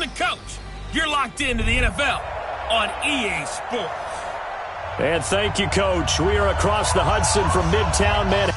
I'm the coach. You're locked into the NFL on EA Sports. And thank you, Coach. We are across the Hudson from Midtown Manhattan.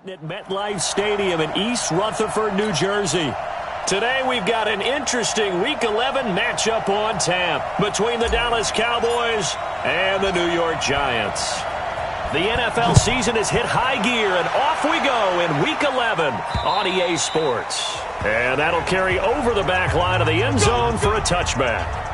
At MetLife Stadium in East Rutherford, New Jersey. Today we've got an interesting Week 11 matchup on tap between the Dallas Cowboys and the New York Giants. The NFL season has hit high gear, and off we go in Week 11 on EA Sports. And that'll carry over the back line of the end zone for a touchback.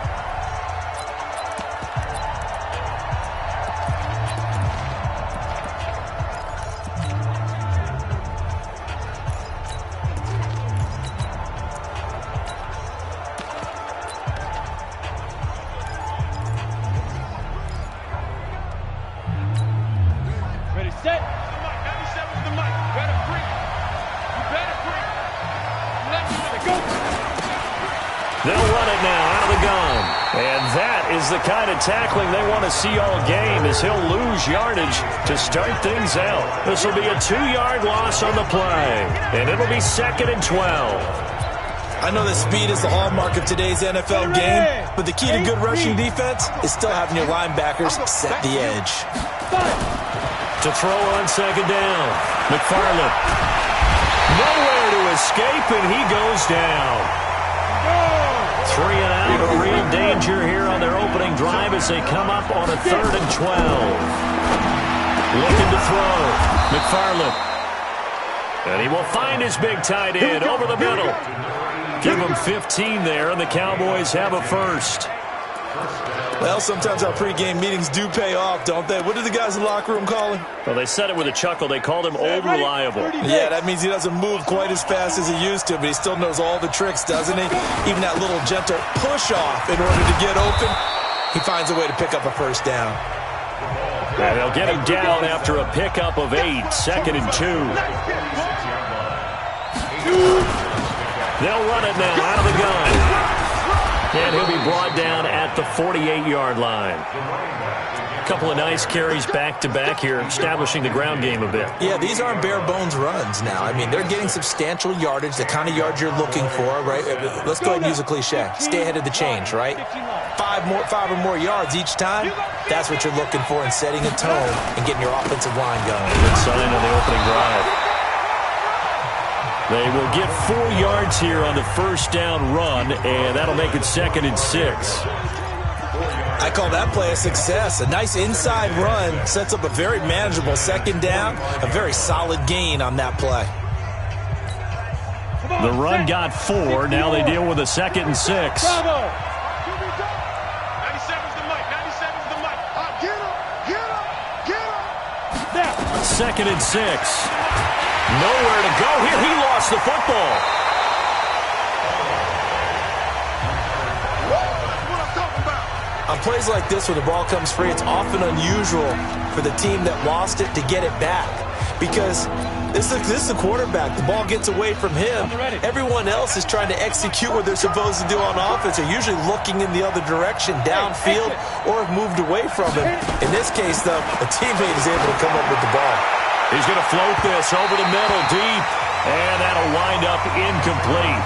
They'll run it now out of the gun. And that is the kind of tackling they want to see all game, as he'll lose yardage to start things out. This will be a 2-yard loss on the play, and it'll be 2nd and 12. I know that speed is the hallmark of today's NFL game, but the key to good rushing defense is still having your linebackers set the edge. To throw on 2nd down, McFarland. Nowhere to escape, and he goes down. 3 and out, a real danger here on their opening drive as they come up on a 3rd and 12. Looking to throw, McFarland. And he will find his big tight end over the middle. Give him 15 there, and the Cowboys have a first. Well, sometimes our pregame meetings do pay off, don't they? What do the guys in the locker room call him? Well, they said it with a chuckle. They called him Old Reliable. Yeah, that means he doesn't move quite as fast as he used to, but he still knows all the tricks, doesn't he? Even that little gentle push-off in order to get open, he finds a way to pick up a first down. And they'll get him down after a pickup of 8, 2nd and 2. They'll run it now out of the gun. And he'll be brought down at the 48-yard line. A couple of nice carries back-to-back here, establishing the ground game a bit. Yeah, these aren't bare-bones runs now. I mean, they're getting substantial yardage, the kind of yards you're looking for, right? Let's go ahead and use a cliche. Stay ahead of the change, right? 5 or more yards each time, that's what you're looking for in setting a tone and getting your offensive line going. Good sign on the opening drive. They will get 4 yards here on the first down run, and that'll make it 2nd and 6. I call that play a success. A nice inside run sets up a very manageable 2nd down, a very solid gain on that play. The run got 4. Now they deal with a 2nd and 6. 97's the mic. 97's the mic. Get him. 2nd and 6. Nowhere to go here. He lost the football. On plays like this where the ball comes free, it's often unusual for the team that lost it to get it back. Because this is the quarterback. The ball gets away from him. Everyone else is trying to execute what they're supposed to do on offense. They're usually looking in the other direction, downfield, or have moved away from him. In this case, though, a teammate is able to come up with the ball. He's going to float this over the middle deep, and that'll wind up incomplete.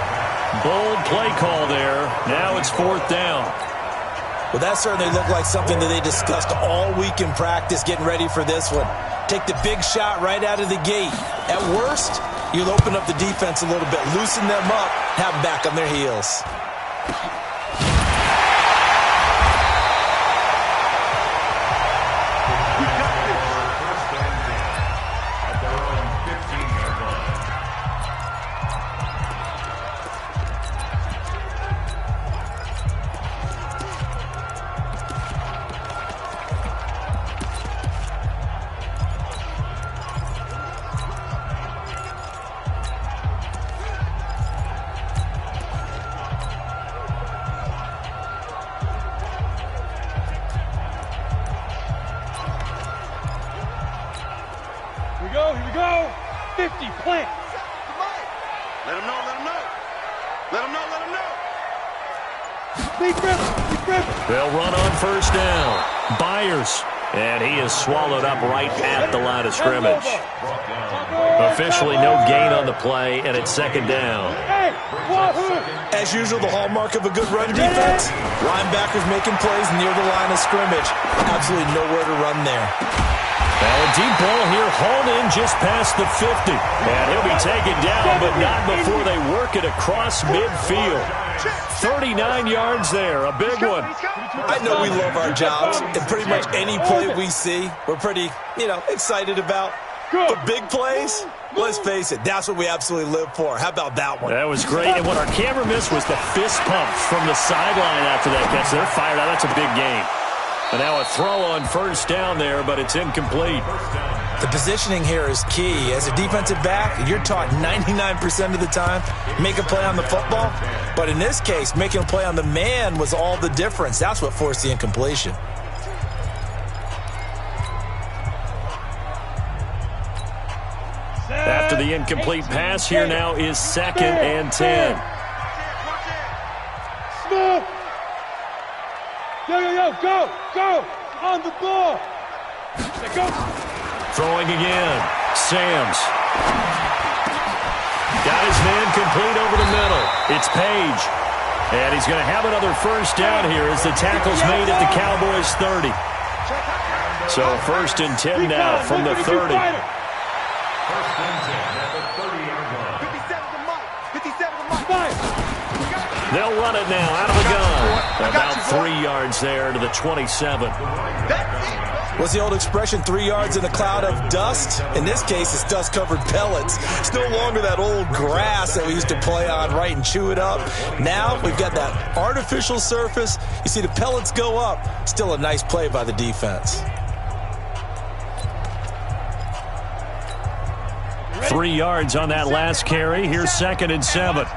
Bold play call there. Now it's 4th down. Well, that certainly looked like something that they discussed all week in practice getting ready for this one. Take the big shot right out of the gate. At worst, you'll open up the defense a little bit, loosen them up, have them back on their heels. Here we go. 50, plant. Let him know, let him know. Let him know, let him know. Deep rip. They'll run on first down. Byers. And he is swallowed up right at the line of scrimmage. Officially no gain on the play, and it's second down. As usual, the hallmark of a good run defense, linebackers making plays near the line of scrimmage. Absolutely nowhere to run there. Now a deep ball here, hauled in just past the 50. And he'll be taken down, but not before they work it across midfield. 39 yards there, a big one. I know we love our jobs, and pretty much any play we see, we're pretty, excited about. But big plays, let's face it, that's what we absolutely live for. How about that one? That was great, and what our camera missed was the fist pumps from the sideline after that catch. They're fired out. That's a big game. And now a throw on first down there, but it's incomplete. The positioning here is key. As a defensive back, you're taught 99% of the time, make a play on the football. But in this case, making a play on the man was all the difference. That's what forced the incompletion. After the incomplete pass, here now is 2nd and 10. Smooth. Go. On the ball. Go. Throwing again. Sams. Got his man complete over the middle. It's Page. And he's going to have another first down here as the tackle's made at the Cowboys' 30. So 1st and 10 now from the 30. They'll run it now out of the gun. About 3 yards there to the 27. What's the old expression, 3 yards in a cloud of dust? In this case, it's dust-covered pellets. It's no longer that old grass that we used to play on, right, and chew it up. Now we've got that artificial surface. You see the pellets go up. Still a nice play by the defense. 3 yards on that last carry. Here's 2nd and 7.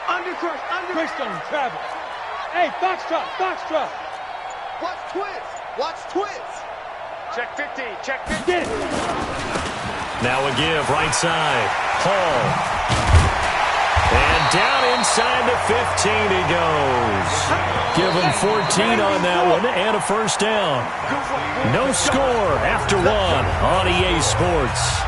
Undercross, travel. Hey, Foxtrot. Watch twist. Check 50, check 50. Now a give, right side. Hall. And down inside the 15 he goes. Give him 14 on that one and a first down. No score after 1 on EA Sports.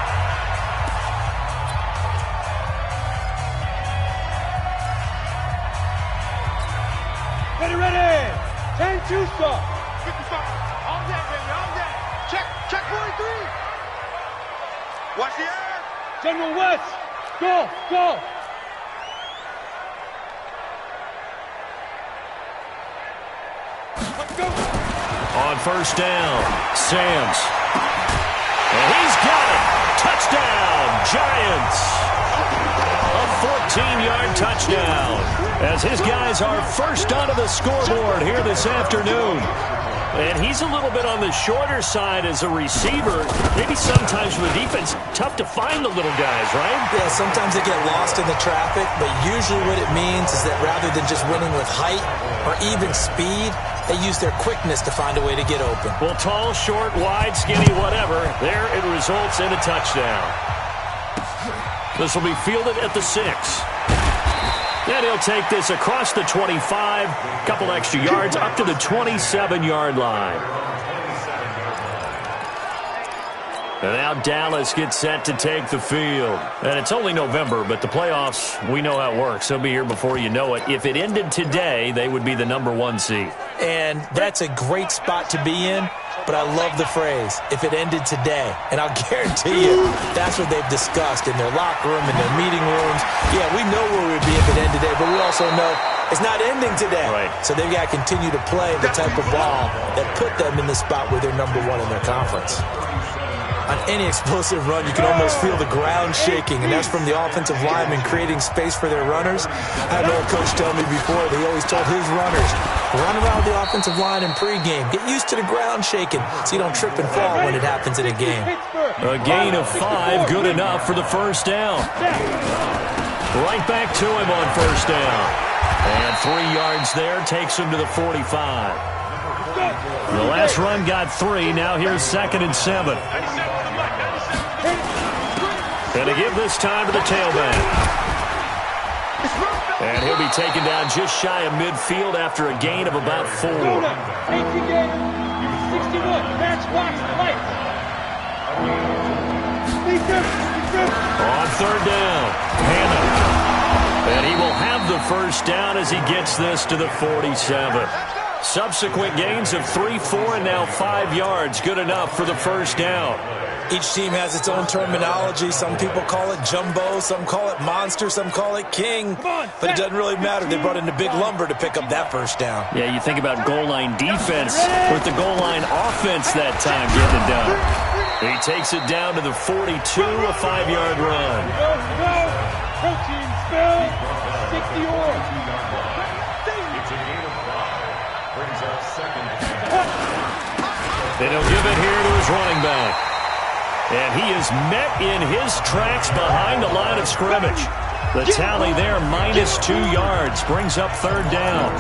Ready. 10 2 stop. 55. All day, baby, all day. Check 43. Watch the air. General West. Go. Let's go. On first down, Sams. And he's got it. Touchdown, Giants. A 14-yard touchdown as his guys are first onto the scoreboard here this afternoon. And he's a little bit on the shorter side as a receiver. Maybe sometimes for the defense, tough to find the little guys, right? Yeah, sometimes they get lost in the traffic, but usually what it means is that rather than just winning with height or even speed, they use their quickness to find a way to get open. Well, tall, short, wide, skinny, whatever, there it results in a touchdown. This will be fielded at the 6. And he'll take this across the 25, couple extra yards, up to the 27-yard line. And now Dallas gets set to take the field. And it's only November, but the playoffs, we know how it works. They'll be here before you know it. If it ended today, they would be the number 1 seed. And that's a great spot to be in. But I love the phrase, if it ended today. And I'll guarantee you, that's what they've discussed in their locker room, in their meeting rooms. Yeah, we know where we'd be if it ended today, but we also know it's not ending today. Right. So they've got to continue to play the type of ball that put them in the spot where they're number 1 in their conference. On any explosive run, you can almost feel the ground shaking, and that's from the offensive linemen creating space for their runners. I had an old coach tell me before, he always told his runners, run around the offensive line in pregame. Get used to the ground shaking so you don't trip and fall when it happens in a game. A gain of 5, good enough for the first down. Right back to him on first down. And 3 yards there takes him to the 45. The last last run got 3. Now here's 2nd and 7. And to give this time to the tailback. And he'll be taken down just shy of midfield after a gain of about 4. 61, match box, light. On 3rd down, Hannah. And he will have the first down as he gets this to the 47. Subsequent gains of 3, 4, and now 5 yards. Good enough for the first down. Each team has its own terminology. Some people call it jumbo, some call it monster, some call it king. But it doesn't really matter. They brought in the big lumber to pick up that first down. Yeah, you think about goal line defense with the goal line offense that time getting it done. He takes it down to the 42, a 5-yard run. Protein spell, 60 or. And he'll give it here to his running back. And he is met in his tracks behind the line of scrimmage. The tally there, -2 yards, brings up 3rd down.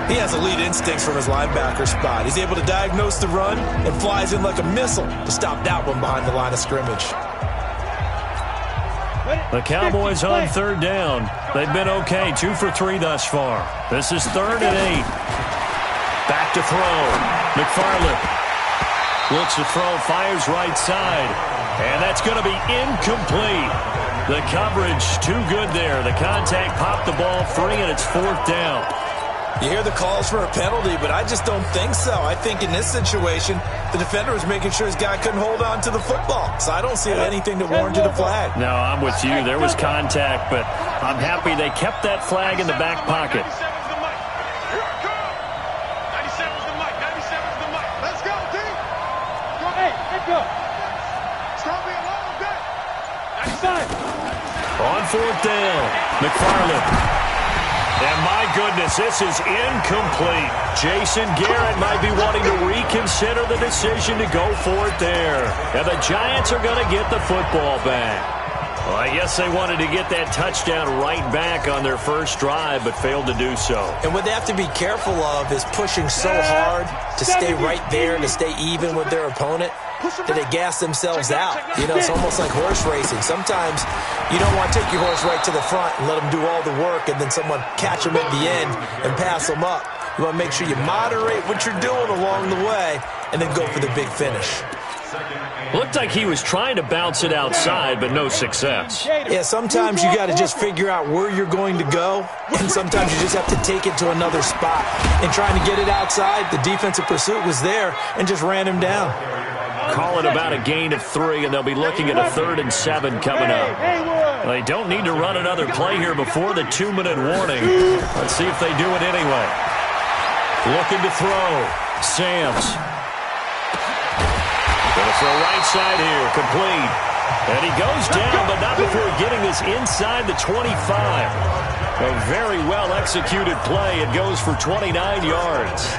He has elite instincts from his linebacker spot. He's able to diagnose the run and flies in like a missile to stop that one behind the line of scrimmage. The Cowboys on 3rd down. They've been okay, 2 for 3 thus far. This is 3rd and 8. Back to throw. McFarland looks to throw, fires right side. And that's going to be incomplete. The coverage too good there. The contact popped the ball free, and it's 4th down. You hear the calls for a penalty, but I just don't think so. I think in this situation, the defender was making sure his guy couldn't hold on to the football. So I don't see anything that warranted a flag. No, I'm with you. There was contact, but I'm happy they kept that flag in the back pocket. On 4th down, McFarland. And my goodness, this is incomplete. Jason Garrett might be wanting to reconsider the decision to go for it there. And the Giants are going to get the football back. Well, I guess they wanted to get that touchdown right back on their first drive, but failed to do so. And what they have to be careful of is pushing so hard to stay right there, to stay even with their opponent, that they gas themselves out. You know, it's almost like horse racing. Sometimes you don't want to take your horse right to the front and let them do all the work and then someone catch them at the end and pass them up. You want to make sure you moderate what you're doing along the way and then go for the big finish. Looked like he was trying to bounce it outside, but no success. Yeah, sometimes you got to just figure out where you're going to go, and sometimes you just have to take it to another spot. And trying to get it outside, the defensive pursuit was there and just ran him down. Call it about a gain of 3, and they'll be looking at a 3rd and 7 coming up. They don't need to run another play here before the 2-minute warning. Let's see if they do it anyway. Looking to throw. Sams. Going to throw right side here. Complete. And he goes down, but not before getting this inside the 25. A very well-executed play. It goes for 29 yards.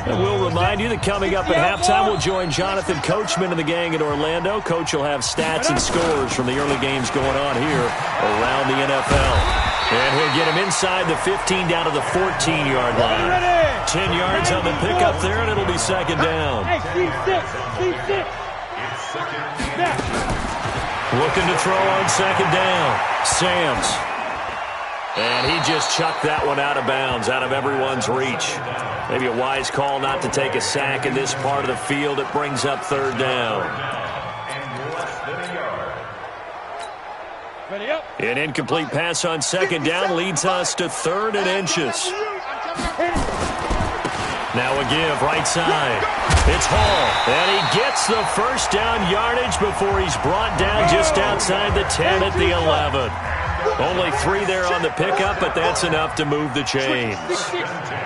And we'll remind you that coming up at halftime, we'll join Jonathan Coachman and the gang in Orlando. Coach will have stats and scores from the early games going on here around the NFL. And he'll get him inside the 15 down to the 14-yard line. 10 yards on the pickup there, and it'll be 2nd down. Looking to throw on 2nd down. Sams. And he just chucked that one out of bounds, out of everyone's reach. Maybe a wise call not to take a sack in this part of the field. It brings up 3rd down. An incomplete pass on 2nd down leads us to 3rd and inches. Now a give, right side. It's Hall, and he gets the first down yardage before he's brought down just outside the 10 at the 11. Only 3 there on the pickup, but that's enough to move the chains.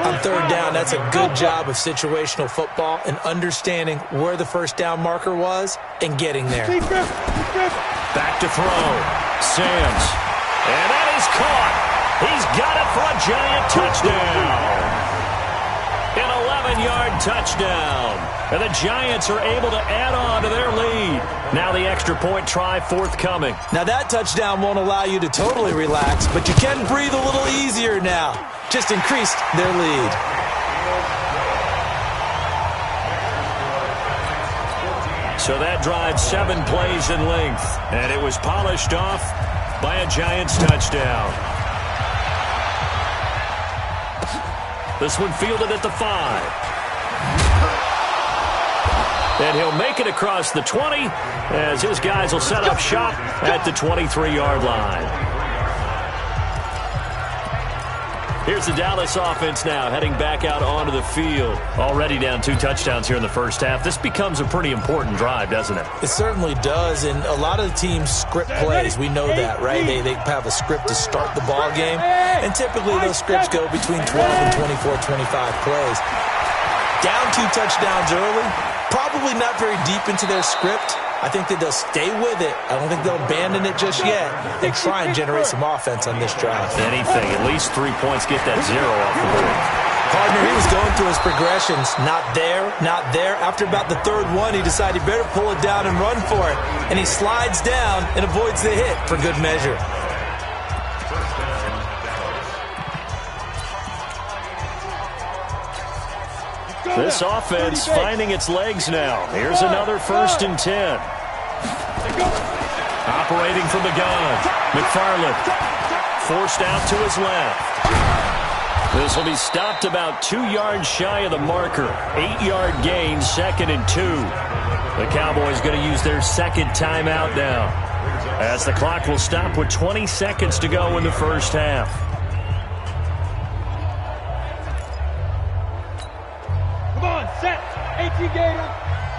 On 3rd down, that's a good job of situational football and understanding where the first down marker was and getting there. Back to throw. Sams. And that is caught. He's got it for a giant touchdown. An 7-yard touchdown. And the Giants are able to add on to their lead. Now the extra point try forthcoming. Now that touchdown won't allow you to totally relax, but you can breathe a little easier now. Just increased their lead. So that drive 7 plays in length, and it was polished off by a Giants touchdown. This one fielded at the 5. And he'll make it across the 20 as his guys will set up shop at the 23-yard line. Here's the Dallas offense now heading back out onto the field. Already down 2 touchdowns here in the first half. This becomes a pretty important drive, doesn't it? It certainly does, and a lot of the teams script plays. We know that, right? They have a script to start the ball game, and typically those scripts go between 12 and 24, 25 plays. Down 2 touchdowns early, probably not very deep into their script. I think that they'll stay with it. I don't think they'll abandon it just yet. They try and generate some offense on this drive. Anything, at least 3 points, get that 0 off the board. Partner, he was going through his progressions. Not there, not there. After about the 3rd one, he decided he better pull it down and run for it. And he slides down and avoids the hit for good measure. This offense finding its legs now. Here's another 1st and 10. Operating from the gun. McFarland forced out to his left. This will be stopped about 2 yards shy of the marker. 8-yard gain, 2nd and 2. The Cowboys going to use their 2nd timeout now, as the clock will stop with 20 seconds to go in the first half. Set. 18 Gators.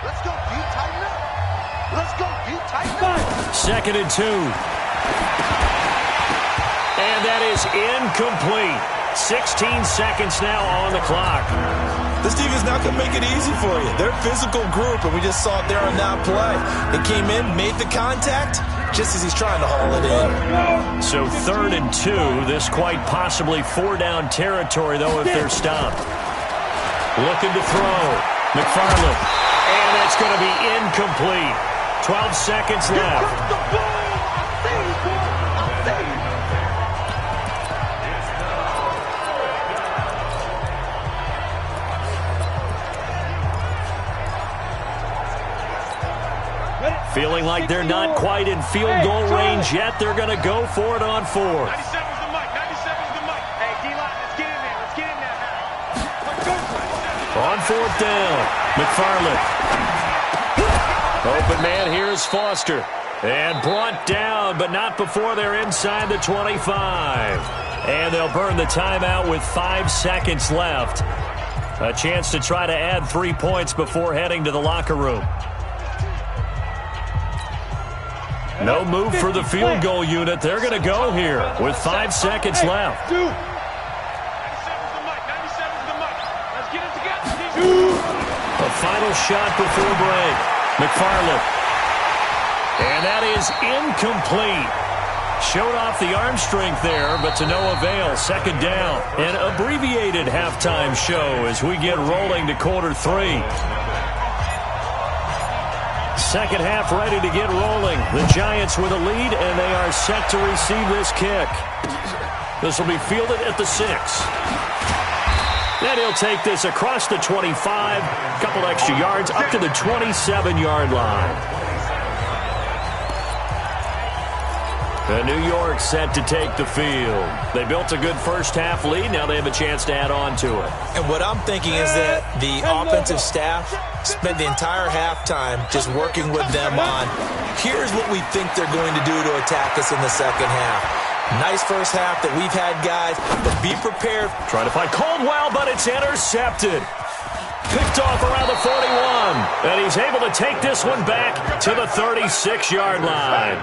Let's go. You tighten up. Let's go. You tighten up. 2nd and 2. And that is incomplete. 16 seconds now on the clock. This team is not going to make it easy for you. They're a physical group, and we just saw it there on that play. They came in, made the contact, just as he's trying to haul it in. So 3rd and 2. This quite possibly 4-down territory, though, if they're stopped. Looking to throw. McFarland. And that's going to be incomplete. 12 seconds left. Feeling like they're not quite in field goal range yet. They're going to go for it on 4th. 97's the mic. 97's the mic. Hey, D-line, let's get in there. Let's get in there now. On 4th down, McFarland. Open man, here's Foster. And brought down, but not before they're inside the 25. And they'll burn the timeout with 5 seconds left. A chance to try to add 3 points before heading to the locker room. No move for the field goal unit. They're going to go here with 5 seconds left. 97's the mic. 97's the mic. Let's get it together. A final shot before break. McFarland. And that is incomplete. Showed off the arm strength there, but to no avail. 2nd down. An abbreviated halftime show as we get rolling to quarter 3. Second half ready to get rolling. The Giants with a lead, and they are set to receive this kick. This will be fielded at the 6. Then he'll take this across the 25, couple extra yards, up to the 27-yard line. And New York set to take the field. They built a good first half lead. Now they have a chance to add on to it. And what I'm thinking is that the offensive staff spent the entire halftime just working with them on, here's what we think they're going to do to attack us in the second half. Nice first half that we've had, guys, but be prepared. Trying to find Caldwell, but it's intercepted. Picked off around the 41. And he's able to take this one back to the 36-yard line.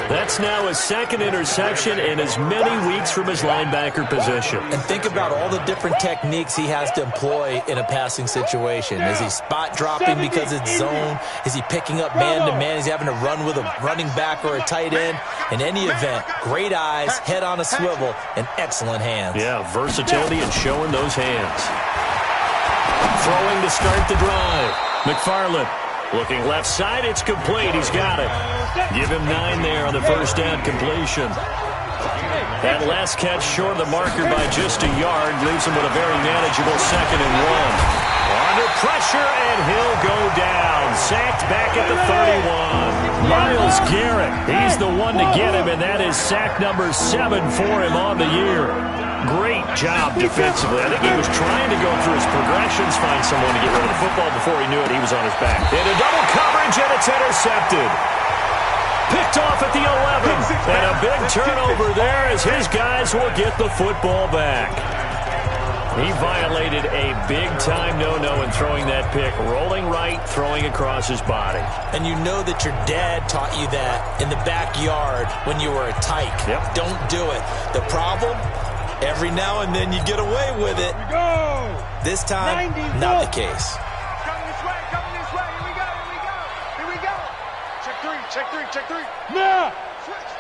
That's now his 2nd interception in as many weeks from his linebacker position. And think about all the different techniques he has to employ in a passing situation. Is he spot dropping because it's zone? Is he picking up man-to-man? Is he having to run with a running back or a tight end? In any event, great eyes, head on a swivel, and excellent hands. Yeah, versatility and showing those hands. throwing to start the drive. McFarland looking left side. It's complete. He's got it. Give him 9 there on the first down completion. That last catch short of the marker by just a yard leaves him with a very manageable 2nd and 1. Under pressure, and he'll go down. Sacked back at the 31. Myles Garrett, he's the one to get him, and that is sack number 7 for him on the year. Great job defensively. I think he was trying to go through his progressions, find someone to get rid of the football. Before he knew it, he was on his back. Into double coverage, and it's intercepted. Picked off at the 11. And a big turnover there as his guys will get the football back. He violated a big-time no-no in throwing that pick. Rolling right, throwing across his body. And you know that your dad taught you that in the backyard when you were a tyke. Yep. Don't do it. The problem, every now and then you get away with it. Here we go. This time, not the case. Coming this way, coming this way. Here we go, here we go. Here we go. Check 3, check 3, check 3. Now. Switch.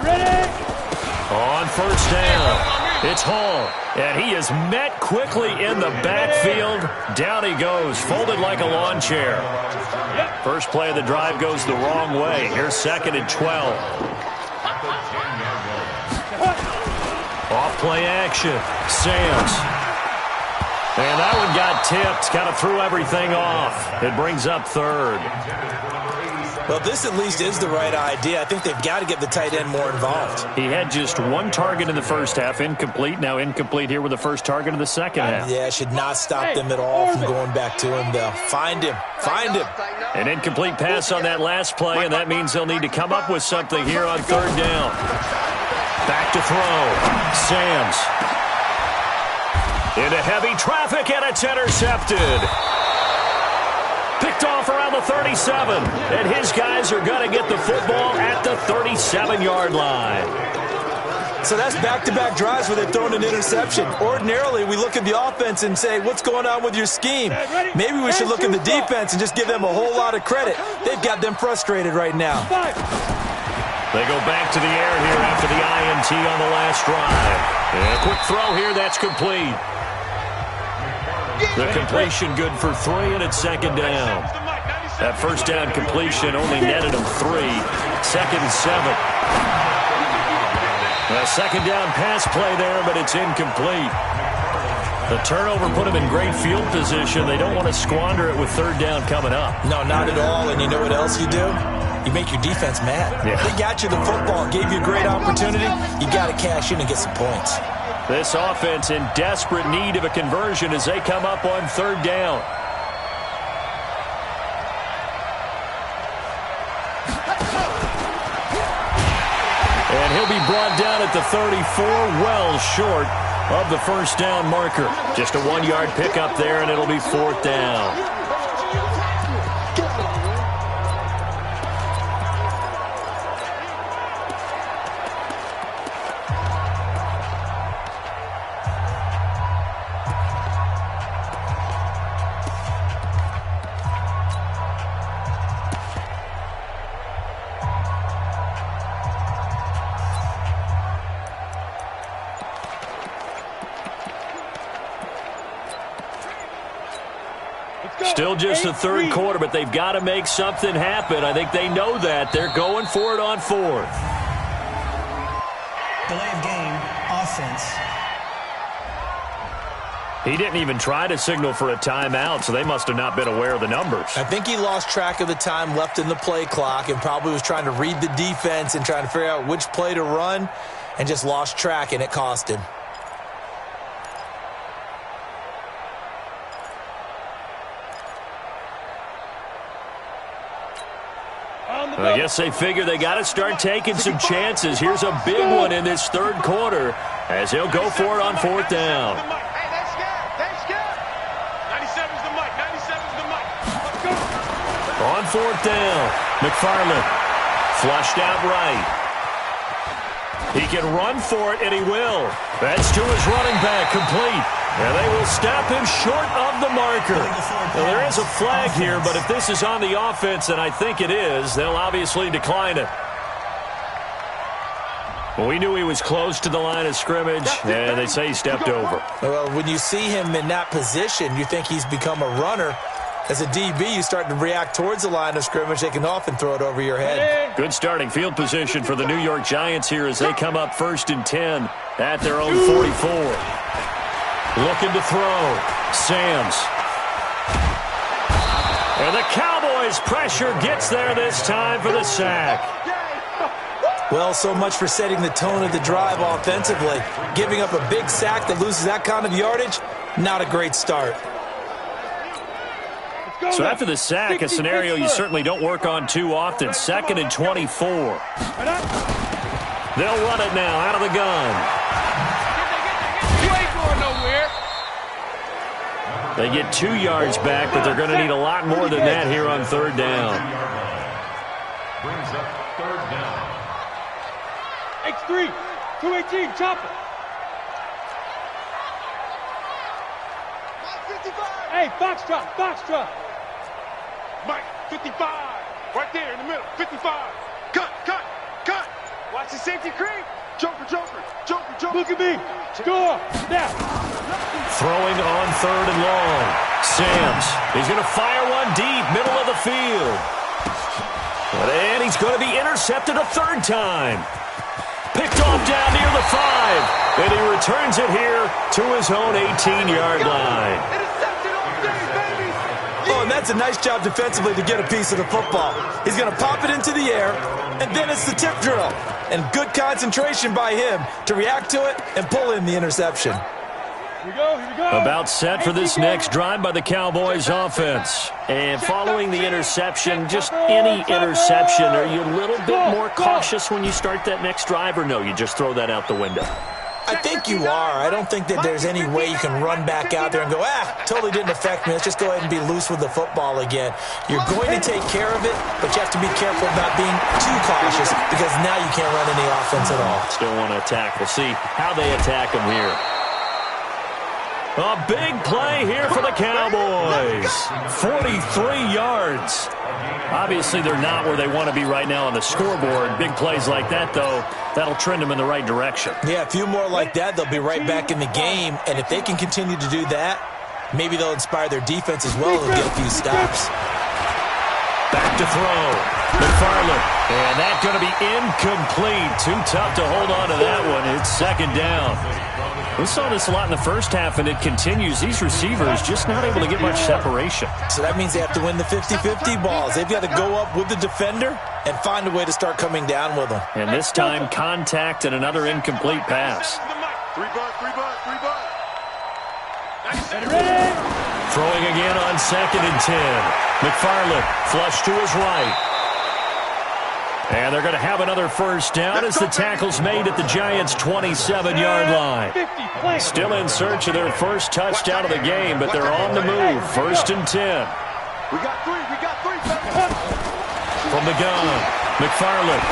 Ready. On first down, it's Hall, and he is met quickly in the backfield. Down he goes, folded like a lawn chair. First play of the drive goes the wrong way. Here's 2nd and 12. Off play action, Samms. And that one got tipped, kind of threw everything off. It brings up 3rd. Well, this at least is the right idea. I think they've got to get the tight end more involved. He had just 1 target in the first half, incomplete. Now incomplete here with the first target of the second half. Yeah, should not stop them at all from going back to him, though. Find him. Find him. An incomplete pass on that last play, and that means they'll need to come up with something here on 3rd down. Back to throw. Samms. Into heavy traffic, and it's intercepted. Picked off around the 37, and his guys are going to get the football at the 37-yard line. So that's back-to-back drives where they've thrown an interception. Ordinarily, we look at the offense and say, what's going on with your scheme? Maybe we should look at the defense and just give them a whole lot of credit. They've got them frustrated right now. They go back to the air here after the INT on the last drive. And a quick throw here, that's complete. The completion good for 3, and it's 2nd down. That first down completion only netted him 3. 2nd and 7. A 2nd down pass play there, but it's incomplete. The turnover put him in great field position. They don't want to squander it with 3rd down coming up. No, not at all. And you know what else you do? You make your defense mad. Yeah. They got you the football, gave you a great opportunity. You got to cash in and get some points. This offense in desperate need of a conversion as they come up on 3rd down. And he'll be brought down at the 34, well short of the first down marker. Just a 1-yard pickup there, and it'll be 4th down. Still just the 3rd quarter, but they've got to make something happen. I think they know that. They're going for it on 4th. Delay of game, offense. He didn't even try to signal for a timeout, so they must have not been aware of the numbers. I think he lost track of the time left in the play clock and probably was trying to read the defense and trying to figure out which play to run and just lost track, and it cost him. I guess they figure they got to start taking some chances. Here's a big one in this 3rd quarter as he'll go for it on 4th down. Hey, that's good. 97's the mic. 97's the mic. Let's go. On 4th down, McFarland flushed out right. He can run for it, and he will. That's to his running back, complete. And they will stop him short of the marker. Well, there is a flag here, but if this is on the offense, and I think it is, they'll obviously decline it. Well, we knew he was close to the line of scrimmage, and they say he stepped over. Well, when you see him in that position, you think he's become a runner. As a DB, you start to react towards the line of scrimmage. They can often throw it over your head. Good starting field position for the New York Giants here as they come up 1st and 10 at their own 44. Looking to throw. Samms. And the Cowboys' pressure gets there this time for the sack. Well, so much for setting the tone of the drive offensively. Giving up a big sack that loses that kind of yardage, not a great start. So after the sack, a scenario you certainly don't work on too often. 2nd and 24. They'll run it now out of the gun. You ain't going nowhere. They get 2 yards back, but they're going to need a lot more than that here on 3rd down. Brings up 3rd down. X3, 218, chopper. Hey, Foxtrot, Foxtrot. Mike, 55. Right there in the middle. 55. Cut, cut, cut. Watch the safety creep. Joker, joker, joker, joker. Look at me. Score. Now. Throwing on 3rd and long. Samms. He's going to fire one deep, middle of the field. And he's going to be intercepted a 3rd time. Picked off down near the 5. And he returns it here to his own 18-yard line. Oh, and that's a nice job defensively to get a piece of the football. He's going to pop it into the air, and then it's the tip drill. And good concentration by him to react to it and pull in the interception. Here we go, here we go. About set for this next drive by the Cowboys offense. And following the interception, just any interception, are you a little bit more cautious when you start that next drive, or no, you just throw that out the window? I think you are. I don't think that there's any way you can run back out there and go, totally didn't affect me. Let's just go ahead and be loose with the football again. You're going to take care of it, but you have to be careful about being too cautious because now you can't run any offense at all. Still want to attack. We'll see how they attack them here. A big play here for the Cowboys. 43 yards. Obviously, they're not where they want to be right now on the scoreboard. Big plays like that, though, that'll trend them in the right direction. Yeah, a few more like that, they'll be right back in the game. And if they can continue to do that, maybe they'll inspire their defense as well and get a few stops. Back to throw. McFarland. And that's going to be incomplete. Too tough to hold on to that one. It's 2nd down. We saw this a lot in the first half, and it continues. These receivers just not able to get much separation. So that means they have to win the 50-50 balls. They've got to go up with the defender and find a way to start coming down with them. And this time, contact and another incomplete pass. 3 bucks, 3 bucks, 3 bucks. Throwing again on 2nd and 10. McFarland flush to his right. And they're going to have another 1st down as the tackle's made at the Giants' 27-yard line. Still in search of their first touchdown of the game, but they're on the move. 1st and 10. We got 3, we got 3. From the gun, McFarland.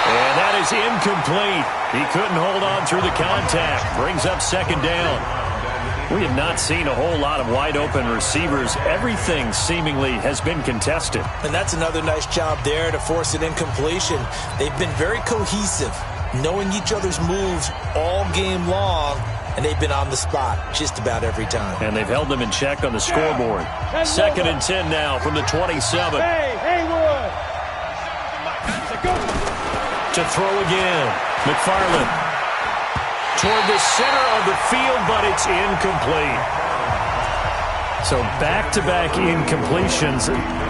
And that is incomplete. He couldn't hold on through the contact. Brings up 2nd down. We have not seen a whole lot of wide-open receivers. Everything seemingly has been contested. And that's another nice job there to force an incompletion. They've been very cohesive, knowing each other's moves all game long, and they've been on the spot just about every time. And they've held them in check on the scoreboard. 2nd and 10 now from the 27. Hey, Haywood! To throw again. McFarland. Toward the center of the field, but it's incomplete. So back-to-back incompletions.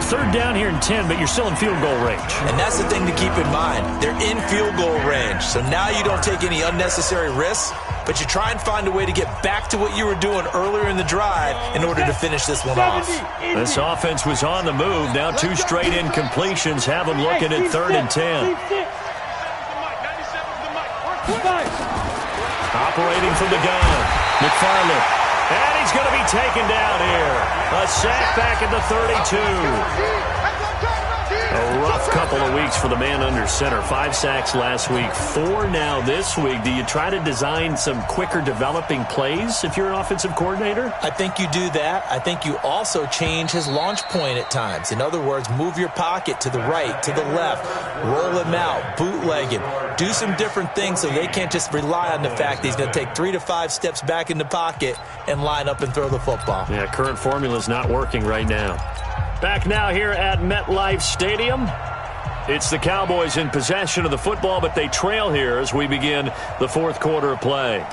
3rd down here in 10, but you're still in field goal range. And that's the thing to keep in mind. They're in field goal range. So now you don't take any unnecessary risks, but you try and find a way to get back to what you were doing earlier in the drive in order to finish this one off. This offense was on the move. Now 2 straight incompletions have them looking at 3rd and 10. Operating from the gun, McFarland. And he's going to be taken down here. A sack back at the 32. A rough couple of weeks for the man under center. 5 sacks last week, 4 now this week. Do you try to design some quicker developing plays if you're an offensive coordinator? I think you do that. I think you also change his launch point at times. In other words, move your pocket to the right, to the left, roll him out, bootleg him, do some different things so they can't just rely on the fact that he's going to take 3 to 5 steps back in the pocket and line up and throw the football. Yeah, current formula is not working right now. Back now here at MetLife Stadium. It's the Cowboys in possession of the football, but they trail here as we begin the fourth quarter of play.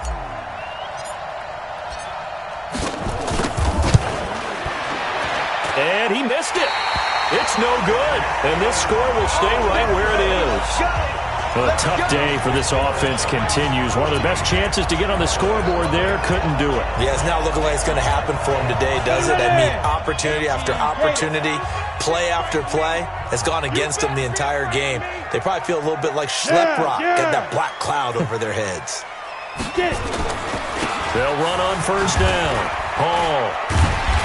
And he missed it. It's no good. And this score will stay right where it is. Well, a tough day for this offense continues. One of the best chances to get on the scoreboard there, couldn't do it. Yeah, it's not looking like it's going to happen for him today, does it? I mean, opportunity after opportunity, play after play has gone against them the entire game. They probably feel a little bit like Schlep Rock, got that black cloud over their heads. They'll run on first down. Hall.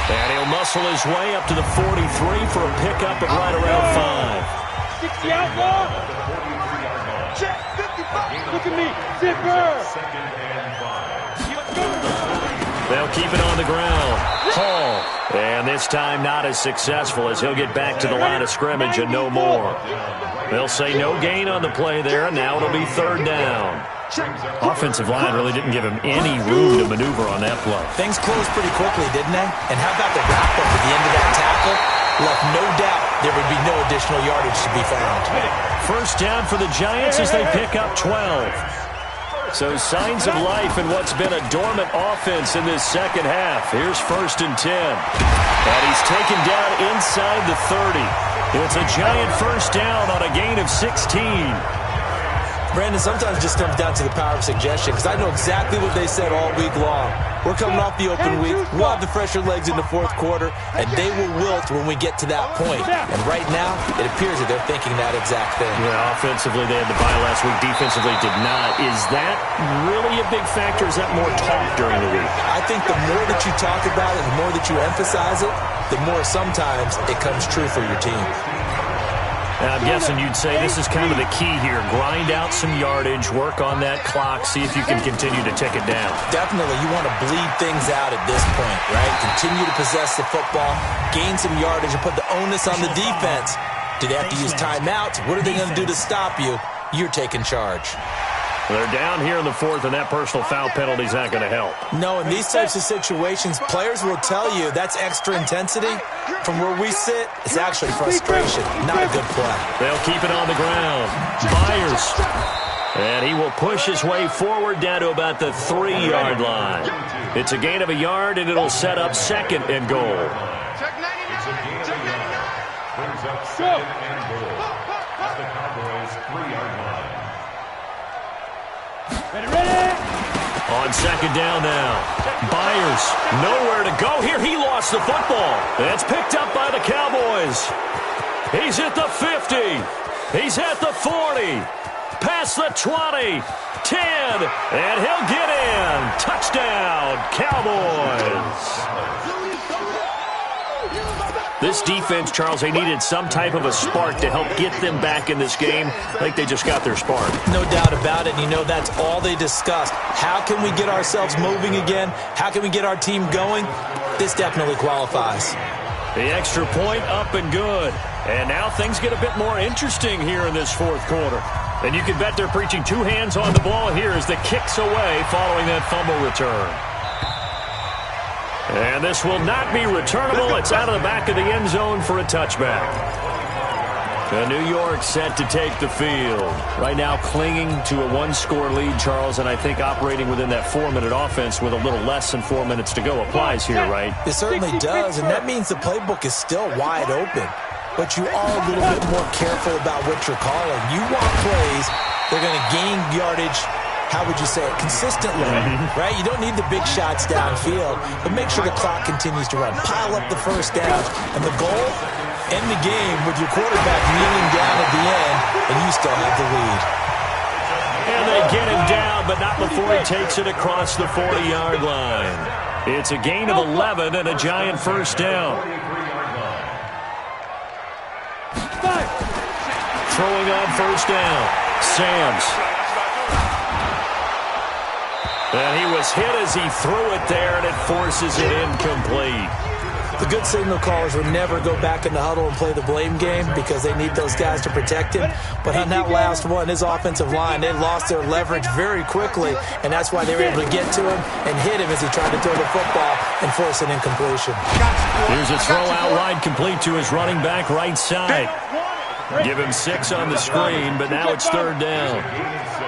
And he'll muscle his way up to the 43 for a pickup at right around 5. 60 outlaw. Check 55. Look at me. Zipper. They'll keep it on the ground. Hall. And this time not as successful as he'll get back to the line of scrimmage and no more. They'll say no gain on the play there, and now it'll be third down. Offensive line really didn't give him any room to maneuver on that play. Things closed pretty quickly, didn't they? And how about the wrap-up at the end of that tackle? Left no doubt there would be no additional yardage to be found. First down for the Giants as they pick up 12. So signs of life in what's been a dormant offense in this second half. Here's first and 10. And he's taken down inside the 30. It's a Giant first down on a gain of 16. Brandon, sometimes it just comes down to the power of suggestion, because I know exactly what they said all week long. We're coming off the open week. We'll have the fresher legs in the fourth quarter, and they will wilt when we get to that point. And right now, it appears that they're thinking that exact thing. Yeah, offensively, they had the bye last week. Defensively, did not. Is that really a big factor? Is that more talk during the week? I think the more that you talk about it, the more that you emphasize it, the more sometimes it comes true for your team. And I'm guessing you'd say this is kind of the key here. Grind out some yardage, work on that clock, see if you can continue to tick it down. Definitely. You want to bleed things out at this point, right? Continue to possess the football, gain some yardage, and put the onus on the defense. Do they have to use timeouts? What are they going to do to stop you? You're taking charge. They're down here in the fourth, and that personal foul penalty is not going to help. No, in these types of situations, players will tell you that's extra intensity. From where we sit, it's actually frustration, not a good play. They'll keep it on the ground. Byers. And he will push his way forward down to about the 3-yard line. It's a gain of a yard, and it'll set up second and goal. Check 99. Check 99. Brings up second and goal at the Cowboys' 3-yard line. Ready. On second down now. Byers, nowhere to go here. He lost the football. It's picked up by the Cowboys. He's at the 50. He's at the 40. Past the 20. 10. And he'll get in. Touchdown, Cowboys. This defense, Charles, they needed some type of a spark to help get them back in this game. I think they just got their spark. No doubt about it. And you know, that's all they discussed. How can we get ourselves moving again? How can we get our team going? This definitely qualifies. The extra point up and good. And now things get a bit more interesting here in this fourth quarter. And you can bet they're preaching two hands on the ball here as the kick's away following that fumble return. And this will not be returnable. It's out of the back of the end zone for a touchback. New York set to take the field. Right now clinging to a one-score lead, Charles, and I think operating within that 4-minute offense with a little less than 4 minutes to go applies here, right? It certainly does, and that means the playbook is still wide open. But you are a little bit more careful about what you're calling. You want plays that are going to gain yardage, how would you say it, consistently, right? You don't need the big shots downfield, but make sure the clock continues to run. Pile up the first down, and the goal, end the game with your quarterback kneeling down at the end, and you still have the lead. And they get him down, but not before he takes it across the 40-yard line. It's a gain of 11 and a Giant first down. Throwing on first down, Sams. And he was hit as he threw it there, and it forces it incomplete. The good signal callers would never go back in the huddle and play the blame game because they need those guys to protect him. But on that last one, his offensive line, they lost their leverage very quickly, and that's why they were able to get to him and hit him as he tried to throw the football and force an incompletion. Here's a throw out wide complete to his running back right side. Give him 6 on the screen, but now it's 3rd down.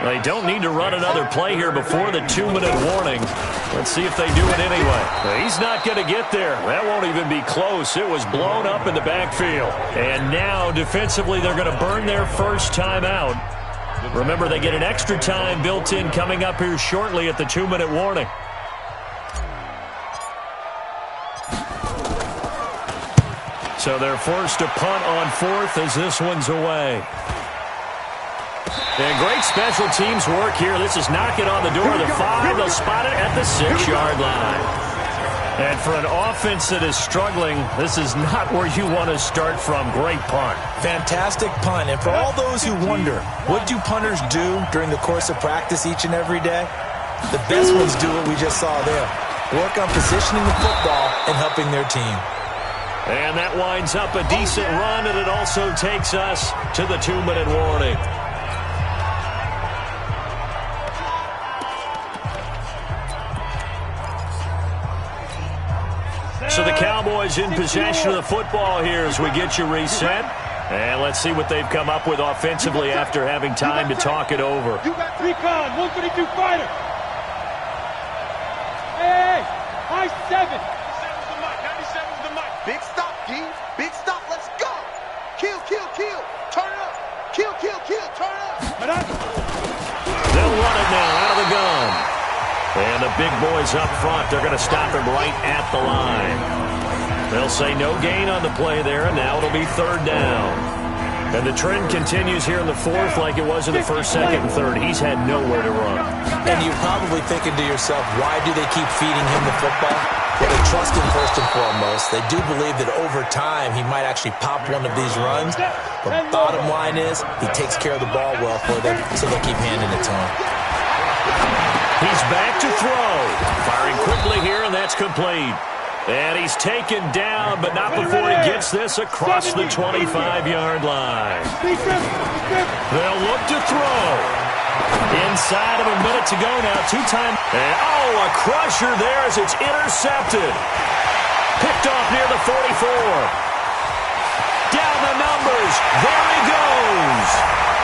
They don't need to run another play here before the 2-minute warning. Let's see if they do it anyway. He's not going to get there. That won't even be close. It was blown up in the backfield. And now, defensively, they're going to burn their first time out. Remember, they get an extra time built in coming up here shortly at the 2-minute warning. So they're forced to punt on 4th as this one's away. And great special teams work here. This is knocking on the door of the 5. They'll spot it at the 6-yard line. And for an offense that is struggling, this is not where you want to start from. Great punt. Fantastic punt. And for all those who wonder, what do punters do during the course of practice each and every day? The best ones do what we just saw there. Work on positioning the football and helping their team. And that winds up a decent run, and it also takes us to the 2-minute warning. So the Cowboys in possession of the football here as we get you reset. And let's see what they've come up with offensively after having time to talk it over. You got recon, 122 fighter. Hey, high 7. 97's the mic, 97's the mic. Big stop, D. Big stop, let's go. Kill, kill, kill. Turn it up. Kill, kill, kill. Turn it up. They'll run it now out of the gun. And the big boys up front, they're going to stop him right at the line. They'll say no gain on the play there, and now it'll be 3rd down. And the trend continues here in the 4th like it was in the 1st, 2nd, and 3rd. He's had nowhere to run. And you're probably thinking to yourself, why do they keep feeding him the football? Well, they trust him first and foremost. They do believe that over time he might actually pop one of these runs. But bottom line is he takes care of the ball well for them, so they'll keep handing it to him. He's back to throw. Firing quickly here, and that's complete. And he's taken down, but not before he gets this across the 25-yard line. They'll look to throw. Inside of a minute to go now. 2-time. And, a crusher there as it's intercepted. Picked off near the 44. Down the numbers. There he goes.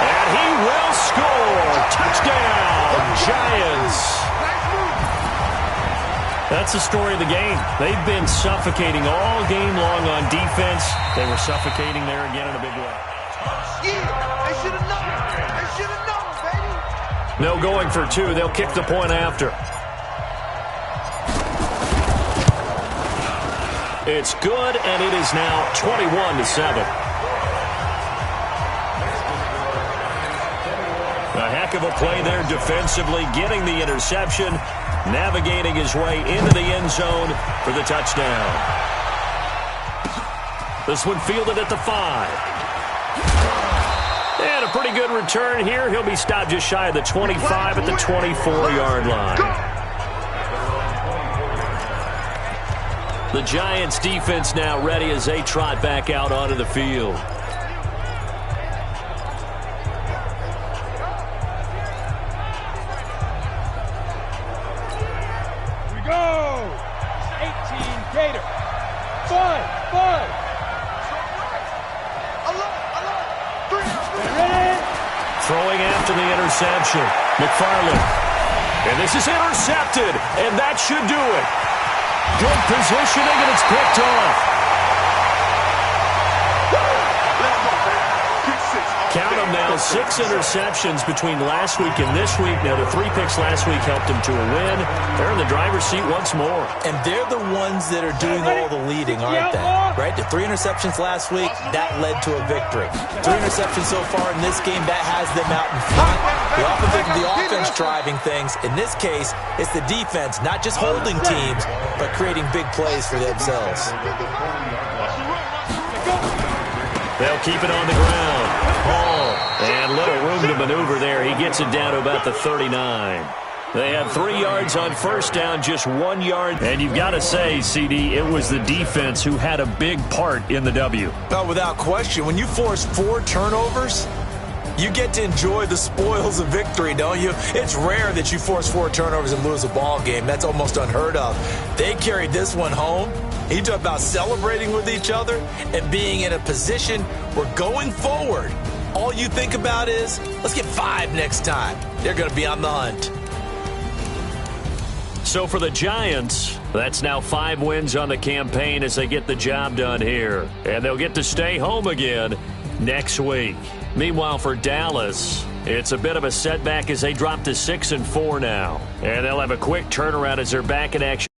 And he will score. Touchdown, Giants. That's the story of the game. They've been suffocating all game long on defense. They were suffocating there again in a big way. Yeah, they should have known. They should have known, baby. No going for 2. They'll kick the point after. It's good, and it is now 21-7. A heck of a play there defensively, getting the interception, navigating his way into the end zone for the touchdown. This one fielded at the 5. And a pretty good return here. He'll be stopped just shy of the 25 at the 24-yard line. The Giants defense now ready as they trot back out onto the field. Here we go. 18 Gator. 5. Throwing after the interception. McFarland. And this is intercepted. And that should do it. Good positioning, and it's picked off. Count them now, 6 interceptions between last week and this week. Now, the 3 picks last week helped them to a win. They're in the driver's seat once more. And they're the ones that are doing all the leading, aren't they? Right? The 3 interceptions last week, that led to a victory. 3 interceptions so far in this game, that has them out in front. We often think of the offense driving things. In this case, it's the defense, not just holding teams, but creating big plays for themselves. They'll keep it on the ground. Hall, and little room to maneuver there. He gets it down to about the 39. They had 3 yards on first down, just 1 yard. And you've got to say, CD, it was the defense who had a big part in the W. Oh, without question. When you force 4 turnovers, you get to enjoy the spoils of victory, don't you? It's rare that you force 4 turnovers and lose a ball game. That's almost unheard of. They carried this one home. He talked about celebrating with each other and being in a position where going forward, all you think about is, let's get 5 next time. They're going to be on the hunt. So for the Giants, that's now 5 wins on the campaign as they get the job done here. And they'll get to stay home again next week. Meanwhile, for Dallas, it's a bit of a setback as they drop to 6-4 now. And they'll have a quick turnaround as they're back in action.